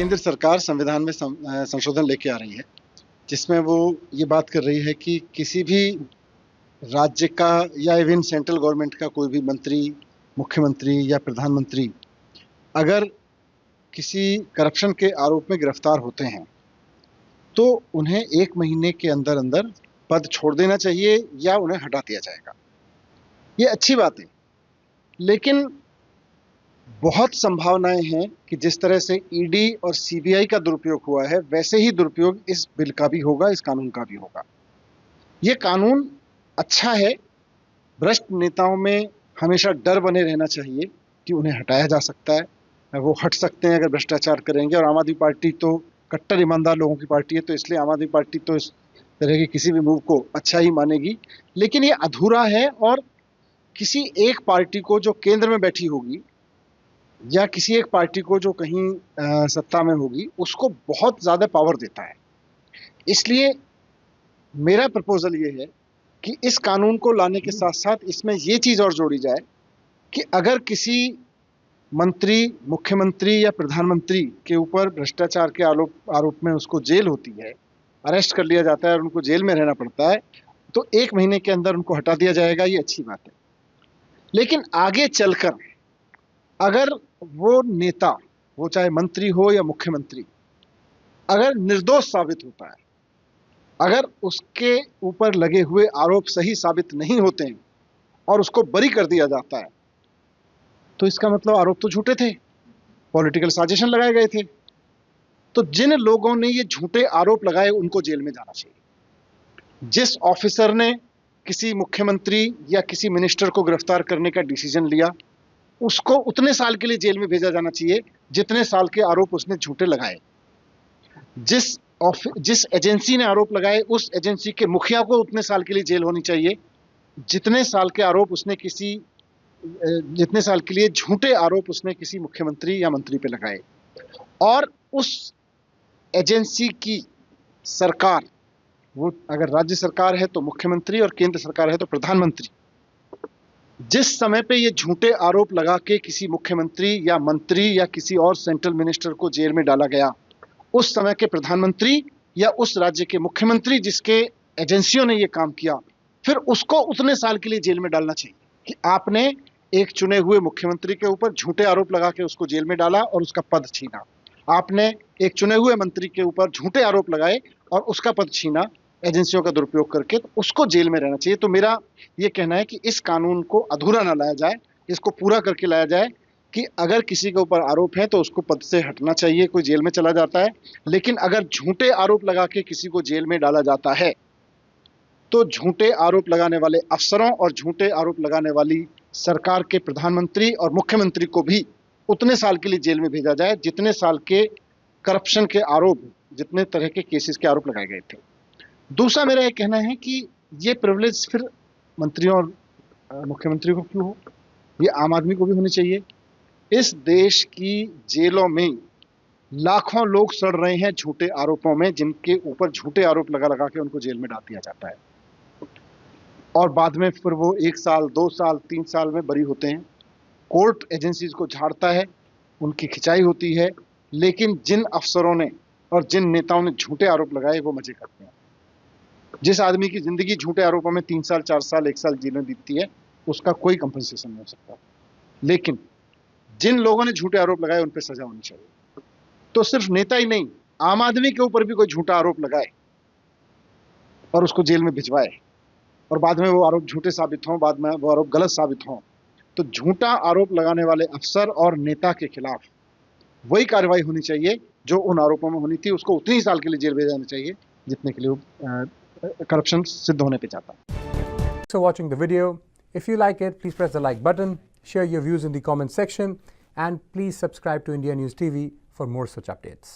केंद्र सरकार संविधान में संशोधन लेके आ रही है, जिसमें वो ये बात कर रही है कि किसी भी राज्य का या इवन सेंट्रल गवर्नमेंट का कोई भी मंत्री, मुख्यमंत्री या प्रधानमंत्री अगर किसी करप्शन के आरोप में गिरफ्तार होते हैं तो उन्हें 1 महीने के अंदर अंदर पद छोड़ देना चाहिए या उन्हें हटा दिया जाएगा। ये अच्छी बात है, लेकिन बहुत संभावनाएं हैं कि जिस तरह से ईडी और सीबीआई का दुरुपयोग हुआ है, वैसे ही दुरुपयोग इस बिल का भी होगा, इस कानून का भी होगा। ये कानून अच्छा है। भ्रष्ट नेताओं में हमेशा डर बने रहना चाहिए कि उन्हें हटाया जा सकता है, वो हट सकते हैं अगर भ्रष्टाचार करेंगे। और आम आदमी पार्टी तो कट्टर ईमानदार लोगों की पार्टी है, तो इसलिए आम आदमी पार्टी तो इस तरह के किसी भी मूव को अच्छा ही मानेगी। लेकिन ये अधूरा है और किसी एक पार्टी को जो केंद्र में बैठी होगी या किसी एक पार्टी को जो कहीं सत्ता में होगी, उसको बहुत ज़्यादा पावर देता है। इसलिए मेरा प्रपोजल ये है कि इस कानून को लाने के साथ साथ इसमें ये चीज़ और जोड़ी जाए कि अगर किसी मंत्री, मुख्यमंत्री या प्रधानमंत्री के ऊपर भ्रष्टाचार के आरोप में उसको जेल होती है, अरेस्ट कर लिया जाता है और उनको जेल में रहना पड़ता है, तो 1 महीने के अंदर उनको हटा दिया जाएगा। ये अच्छी बात है। लेकिन आगे चलकर अगर वो नेता, वो चाहे मंत्री हो या मुख्यमंत्री, अगर निर्दोष साबित होता है, अगर उसके ऊपर लगे हुए आरोप सही साबित नहीं होते हैं और उसको बरी कर दिया जाता है, तो इसका मतलब आरोप तो झूठे थे, पॉलिटिकल साजिशन लगाए गए थे। तो जिन लोगों ने ये झूठे आरोप लगाए उनको जेल में जाना चाहिए। जिस ऑफिसर ने किसी मुख्यमंत्री या किसी मिनिस्टर को गिरफ्तार करने का डिसीजन लिया, उसको उतने साल के लिए जेल में भेजा जाना चाहिए जितने साल के आरोप उसने झूठे लगाए। जिस एजेंसी ने आरोप लगाए, उस एजेंसी के मुखिया को उतने साल के लिए जेल होनी चाहिए जितने साल के आरोप उसने जितने साल के लिए झूठे आरोप उसने किसी मुख्यमंत्री या मंत्री पे लगाए। और उस एजेंसी की सरकार, वो अगर राज्य सरकार है तो मुख्यमंत्री और केंद्र सरकार है तो प्रधानमंत्री, जिस समय पे ये झूठे आरोप लगा के किसी मुख्यमंत्री या मंत्री या किसी और सेंट्रल मिनिस्टर को जेल में डाला गया, उस समय के प्रधानमंत्री या उस राज्य के मुख्यमंत्री जिसके एजेंसियों ने ये काम किया, फिर उसको उतने साल के लिए जेल में डालना चाहिए कि आपने एक चुने हुए मुख्यमंत्री के ऊपर झूठे आरोप लगा के उसको जेल में डाला और उसका पद छीना। आपने एक चुने हुए मंत्री के ऊपर झूठे आरोप लगाए और उसका पद छीना एजेंसियों का दुरुपयोग करके, तो उसको जेल में रहना चाहिए। तो मेरा ये कहना है कि इस कानून को अधूरा ना लाया जाए, इसको पूरा करके लाया जाए कि अगर किसी के ऊपर आरोप है तो उसको पद से हटना चाहिए, कोई जेल में चला जाता है। लेकिन अगर झूठे आरोप लगा के किसी को जेल में डाला जाता है तो झूठे आरोप लगाने वाले अफसरों और झूठे आरोप लगाने वाली सरकार के प्रधानमंत्री और मुख्यमंत्री को भी उतने साल के लिए जेल में भेजा जाए जितने साल के करप्शन के आरोप, जितने तरह के केसेस के आरोप लगाए गए थे। दूसरा मेरा यह कहना है कि ये प्रिविलेज फिर मंत्रियों और मुख्यमंत्री को क्यों हो, ये आम आदमी को भी होनी चाहिए। इस देश की जेलों में लाखों लोग सड़ रहे हैं झूठे आरोपों में, जिनके ऊपर झूठे आरोप लगा के उनको जेल में डाल दिया जाता है और बाद में फिर वो 1 साल, 2 साल, 3 साल में बरी होते हैं। कोर्ट एजेंसीज को झाड़ता है, उनकी खिंचाई होती है, लेकिन जिन अफसरों ने और जिन नेताओं ने झूठे आरोप लगाए वो मजे करते हैं। जिस आदमी की जिंदगी झूठे आरोपों में 3 साल, 4 साल, 1 साल जेल में बीतती है, उसका कोई कंपनसेशन नहीं हो सकता। लेकिन जिन लोगों ने झूठे आरोप लगाए उन पर सजा होनी चाहिए। तो सिर्फ नेता ही नहीं, आम आदमी के ऊपर भी कोई झूठा आरोप लगाए और उसको जेल में भिजवाए और बाद में वो आरोप झूठे साबित हों, बाद में वो आरोप गलत साबित हों, तो झूठा आरोप लगाने वाले अफसर और नेता के खिलाफ वही कार्रवाई होनी चाहिए जो उन आरोपों में होनी थी। उसको उतनी ही साल के लिए जेल भेजा जाना चाहिए जितने के लिए करप्शन सिद्ध होने पे जाता। So watching the video. If you like it, please press the like button, share your views in the comment section, and please subscribe to India News TV for more such updates.